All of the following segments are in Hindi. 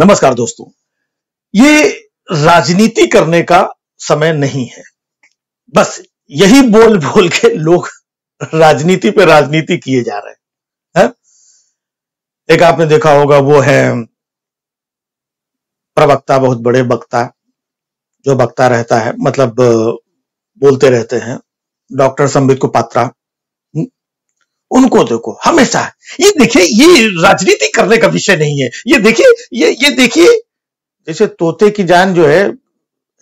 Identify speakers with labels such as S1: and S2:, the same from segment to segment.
S1: नमस्कार दोस्तों। ये राजनीति करने का समय नहीं है। बस यही बोल बोल के लोग राजनीति पे राजनीति किए जा रहे हैं। एक आपने देखा होगा, वो है प्रवक्ता, बहुत बड़े वक्ता, जो वक्ता रहता है, मतलब बोलते रहते हैं, डॉक्टर संबित पात्रा। उनको देखो हमेशा, ये देखिए, ये राजनीति करने का विषय नहीं है। ये देखिए, ये देखिए, जैसे तोते की जान जो है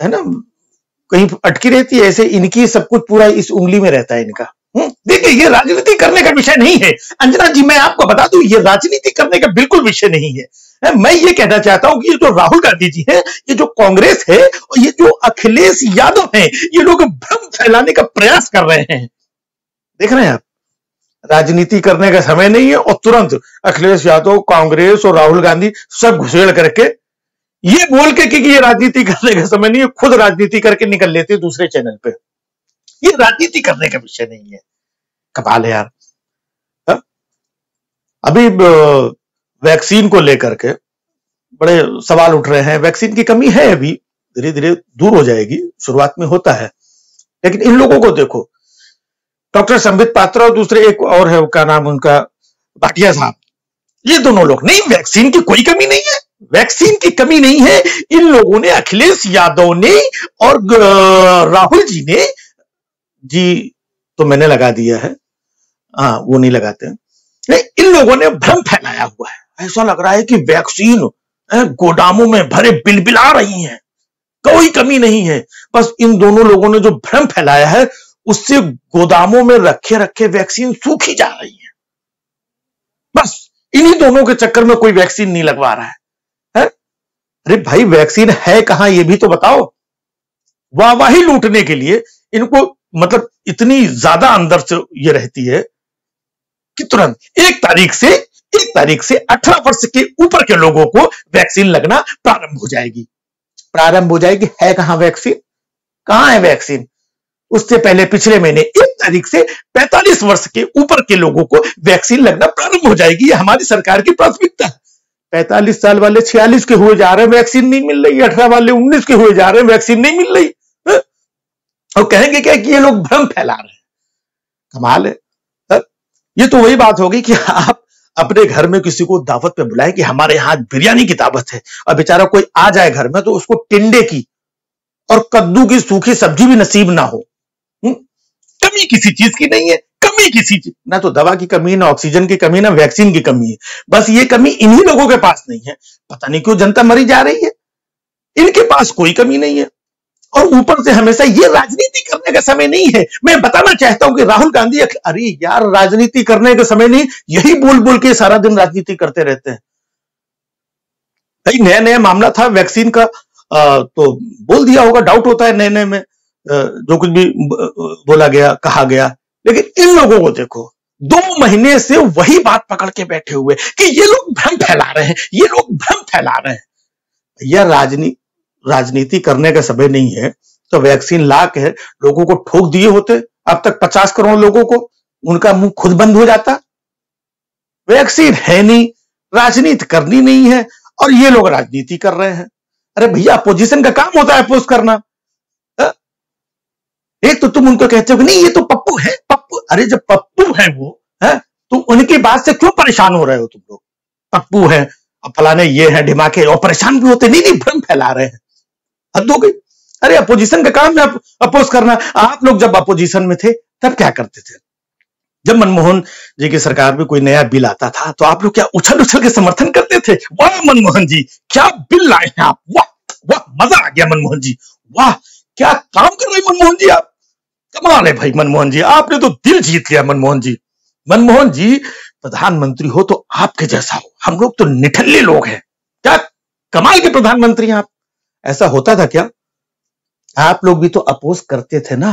S1: ना, कहीं अटकी रहती है, ऐसे इनकी सब कुछ पूरा इस उंगली में रहता है इनका। देखिए, ये राजनीति करने का विषय नहीं है। अंजना जी, मैं आपको बता दूं, ये राजनीति करने का बिल्कुल विषय नहीं है। मैं ये कहना चाहता हूं कि ये जो राहुल गांधी जी है, ये जो कांग्रेस है, और ये जो अखिलेश यादव है, ये लोग भ्रम फैलाने का प्रयास कर रहे हैं। देख रहे हैं आप, राजनीति करने का समय नहीं है, और तुरंत अखिलेश यादव, कांग्रेस और राहुल गांधी सब घुसेड़ करके ये बोल के कि ये राजनीति करने का समय नहीं है, खुद राजनीति करके निकल लेते दूसरे चैनल पे। ये राजनीति करने का विषय नहीं है। कमाल है यार। अभी वैक्सीन को लेकर के बड़े सवाल उठ रहे हैं। वैक्सीन की कमी है, अभी धीरे धीरे दूर हो जाएगी, शुरुआत में होता है। लेकिन इन लोगों को देखो, डॉक्टर संबित पात्रा और दूसरे एक और है, क्या नाम उनका, भाटिया साहब, ये दोनों लोग, नहीं, वैक्सीन की कोई कमी नहीं है, वैक्सीन की कमी नहीं है। इन लोगों ने, अखिलेश यादव ने और राहुल जी ने, जी तो मैंने लगा दिया है, हाँ वो नहीं लगाते हैं, इन लोगों ने भ्रम फैलाया हुआ है। ऐसा लग रहा है कि वैक्सीन गोदामों में भरे बिलबिला रही है, कोई कमी नहीं है। बस इन दोनों लोगों ने जो भ्रम फैलाया है, उससे गोदामों में रखे रखे वैक्सीन सूखी जा रही है। बस इन्हीं दोनों के चक्कर में कोई वैक्सीन नहीं लगवा रहा है। अरे भाई, वैक्सीन है कहां, ये भी तो बताओ। वाहवाही लूटने के लिए इनको, मतलब इतनी ज्यादा अंदर से ये रहती है कि तुरंत एक तारीख से 18 वर्ष के ऊपर के लोगों को वैक्सीन लगना प्रारंभ हो जाएगी। है कहां वैक्सीन? कहां है वैक्सीन? उससे पहले पिछले महीने 1 तारीख से 45 वर्ष के ऊपर के लोगों को वैक्सीन लगना प्रारंभ हो जाएगी। ये हमारी सरकार की प्राथमिकता है। 45 साल वाले 46 के हुए जा रहे हैं, वैक्सीन नहीं मिल रही। 18 वाले 19 के हुए जा रहे हैं, वैक्सीन नहीं मिल रही। और कहेंगे क्या कि ये लोग भ्रम फैला रहे हैं। कमाल है। ये तो वही बात होगी कि आप अपने घर में किसी को दावत पे बुलाएं कि हमारे यहां बिरयानी की दावत है, और बेचारा कोई आ जाए घर में तो उसको टिंडे की और कद्दू की सूखी सब्जी भी नसीब ना हो। कमी किसी चीज की नहीं है, कमी किसी चीज, ना तो दवा की कमी, ना ऑक्सीजन की कमी, ना वैक्सीन की कमी है। बस ये कमी इन्हीं लोगों के पास नहीं है। पता नहीं क्यों जनता मरी जा रही है। इनके पास कोई कमी नहीं है, और ऊपर से हमेशा ये राजनीति करने का समय नहीं है। मैं बताना चाहता हूं कि राहुल गांधी, अरे यार, राजनीति करने का समय नहीं, यही बोल बोल के सारा दिन राजनीति करते रहते हैं। भाई, नया नया मामला था वैक्सीन का, तो बोल दिया होगा, डाउट होता है नए नए में, जो कुछ भी बोला गया, कहा गया। लेकिन इन लोगों को देखो, 2 महीने से वही बात पकड़ के बैठे हुए कि ये लोग भ्रम फैला रहे हैं, ये लोग भ्रम फैला रहे हैं। यह राजनीति करने का समय नहीं है, तो वैक्सीन ला के लोगों को ठोक दिए होते। अब तक 50 करोड़ लोगों को उनका मुंह खुद बंद हो जाता। वैक्सीन है नहीं, राजनीति करनी नहीं है, और ये लोग राजनीति कर रहे हैं। अरे भैया, अपोजिशन का काम होता है अपोज करना। एक तो तुम उनको कहते हो कि नहीं, ये तो पप्पू है, पप्पू। अरे जब पप्पू है वो, है तो उनकी बात से क्यों परेशान हो रहे हो तुम लोग? पप्पू है और फलाने ये है, ढिमाके, और परेशान भी होते नहीं, भ्रम फैला रहे हैं। हद हो गई। अरे अपोजिशन का काम है अपोज करना। आप लोग जब अपोजिशन में थे तब क्या करते थे? जब मनमोहन जी की सरकार में कोई नया बिल आता था तो आप लोग क्या उछल उछल के समर्थन करते थे? वाह मनमोहन जी, क्या बिल लाए हैं आप, वाह वाह, मजा आ गया मनमोहन जी, वाह क्या काम कर रहे मनमोहन जी, आप कमाल है भाई मनमोहन जी, आपने तो दिल जीत लिया मनमोहन जी। मनमोहन जी प्रधानमंत्री हो तो आपके जैसा हो, हम लोग तो निठल्ले लोग हैं। क्या कमाल के प्रधानमंत्री हैं आप। ऐसा होता था क्या? आप लोग भी तो अपोज करते थे ना।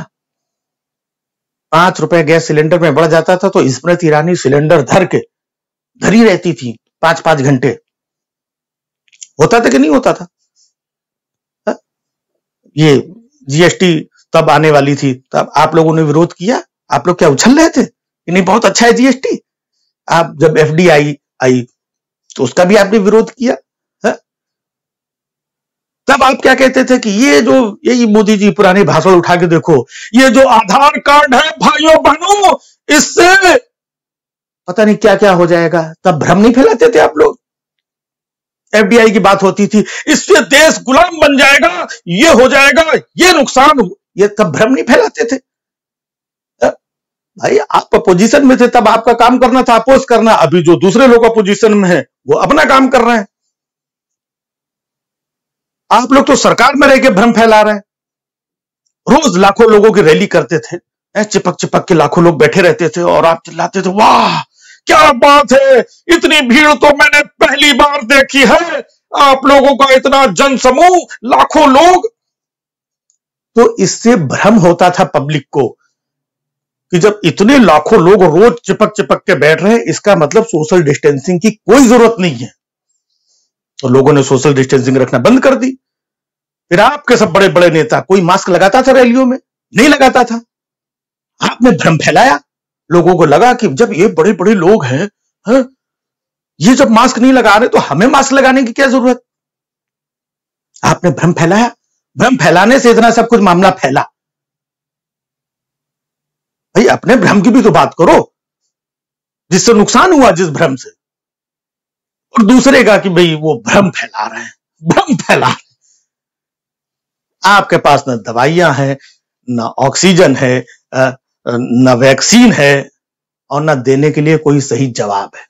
S1: 5 रुपए गैस सिलेंडर में बढ़ जाता था तो स्मृति ईरानी सिलेंडर धरी रहती थी 5-5 घंटे। होता था कि नहीं होता था? ये जीएसटी तब आने वाली थी, तब आप लोगों ने विरोध किया। आप लोग क्या उछल रहे थे कि नहीं बहुत अच्छा है जीएसटी? आप जब एफडीआई आई तो उसका भी आपने विरोध किया है? तब आप क्या कहते थे कि यही मोदी जी पुराने भाषण उठा के देखो, ये जो आधार कार्ड है भाइयों बहनों, इससे पता नहीं क्या क्या हो जाएगा। तब भ्रम नहीं फैलाते थे आप लोग। एफडीआई की बात होती थी, इससे देश गुलाम बन जाएगा, ये हो जाएगा, ये नुकसान हो, ये तब भ्रम नहीं फैलाते थे। भाई आप अपोजिशन में थे तब आपका काम करना था अपोज करना। अभी जो दूसरे लोग अपोजिशन में है वो अपना काम कर रहे हैं। आप लोग तो सरकार में रह के भ्रम फैला रहे हैं। रोज लाखों लोगों की रैली करते थे, चिपक चिपक के लाखों लोग बैठे रहते थे और आप चिल्लाते थे, वाह क्या बात है, इतनी भीड़ तो मैंने पहली बार देखी है, आप लोगों का इतना जनसमूह, लाखों लोग। तो इससे भ्रम होता था पब्लिक को कि जब इतने लाखों लोग रोज चिपक चिपक के बैठ रहे हैं, इसका मतलब सोशल डिस्टेंसिंग की कोई जरूरत नहीं है। तो लोगों ने सोशल डिस्टेंसिंग रखना बंद कर दी। फिर आपके सब बड़े बड़े नेता, कोई मास्क लगाता था रैलियों में? नहीं लगाता था। आपने भ्रम फैलाया, लोगों को लगा कि जब ये बड़े बड़े लोग हैं, ये जब मास्क नहीं लगा रहे तो हमें मास्क लगाने की क्या जरूरत? आपने भ्रम फैलाया। भ्रम फैलाने से इतना सब कुछ मामला फैला। भाई अपने भ्रम की भी तो बात करो, जिससे नुकसान हुआ जिस भ्रम से, और दूसरे का कि भाई वो भ्रम फैला रहे हैं, भ्रम फैला रहे हैं। आपके पास न दवाइयां हैं, न ऑक्सीजन है, न वैक्सीन है, और न देने के लिए कोई सही जवाब है।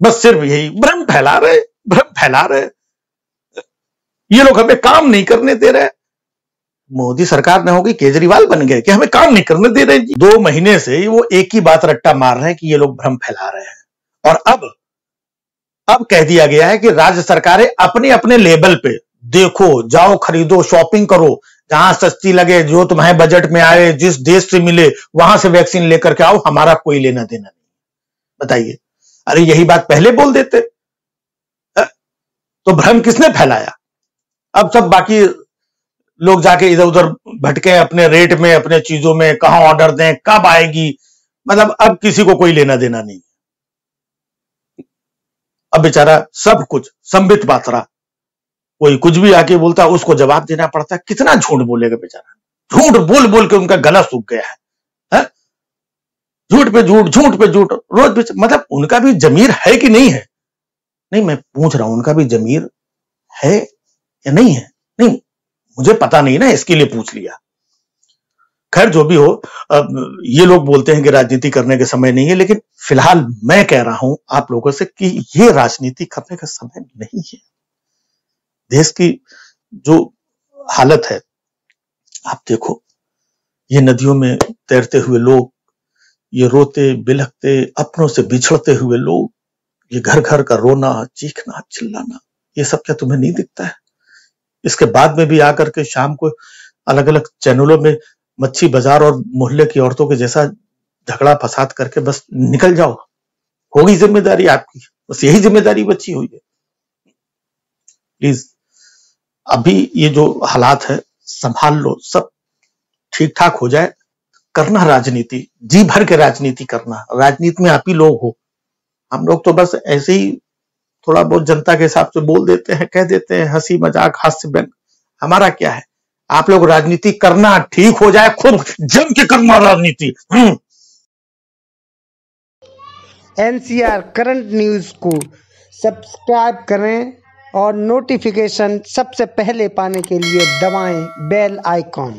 S1: बस सिर्फ यही भ्रम फैला रहे, भ्रम फैला रहे। ये लोग हमें काम नहीं करने दे रहे। मोदी सरकार न होगी, केजरीवाल बन गए कि हमें काम नहीं करने दे रहे जी। 2 महीने से वो एक ही बात रट्टा मार रहे हैं कि ये लोग भ्रम फैला रहे हैं। और अब कह दिया गया है कि राज्य सरकारें अपने अपने लेवल पे देखो, जाओ खरीदो, शॉपिंग करो, जहां सस्ती लगे, जो तुम्हारे बजट में आए, जिस देश से मिले वहां से वैक्सीन लेकर के आओ, हमारा कोई लेना देना नहीं। बताइए, अरे यही बात पहले बोल देते तो भ्रम किसने फैलाया? अब सब बाकी लोग जाके इधर उधर भटके अपने रेट में, अपने चीजों में, कहां ऑर्डर दें, कब आएगी, मतलब अब किसी को कोई लेना देना नहीं। अब बेचारा सब कुछ संबित पात्रा, कोई कुछ भी आके बोलता उसको जवाब देना पड़ता है। कितना झूठ बोलेगा बेचारा, झूठ बोल बोल के उनका गला सूख गया है। झूठ पे झूठ, झूठ पे झूठ, रोज मतलब उनका भी जमीर है कि नहीं है? नहीं, मैं पूछ रहा हूं उनका भी जमीर है या नहीं है? नहीं, मुझे पता नहीं ना, इसके लिए पूछ लिया। खैर जो भी हो, ये लोग बोलते हैं कि राजनीति करने के समय नहीं है, लेकिन फिलहाल मैं कह रहा हूं आप लोगों से कि ये राजनीति करने का समय नहीं है। देश की जो हालत है आप देखो, ये नदियों में तैरते हुए लोग, ये रोते बिलखते अपनों से बिछड़ते हुए लोग, ये घर घर का रोना चीखना चिल्लाना, ये सब क्या तुम्हें नहीं दिखता है? इसके बाद में भी आकर के शाम को अलग अलग चैनलों में मच्छी बाजार और मोहल्ले की औरतों के जैसा झगड़ा फसाद करके बस निकल जाओ। होगी जिम्मेदारी आपकी, बस यही जिम्मेदारी बची हुई है। प्लीज अभी ये जो हालात है संभाल लो, सब ठीक ठाक हो जाए। करना राजनीति, जी भर के राजनीति करना। राजनीति में आप ही लोग हो, हम लोग तो बस ऐसे ही थोड़ा बहुत जनता के हिसाब से बोल देते हैं, कह देते हैं, हंसी मजाक हास्य व्यंग। हमारा क्या है? आप लोग राजनीति करना, ठीक हो जाए, खुद जम के करना राजनीति।
S2: NCR करंट न्यूज को सब्सक्राइब करें और नोटिफिकेशन सबसे पहले पाने के लिए दबाएं बेल आइकॉन।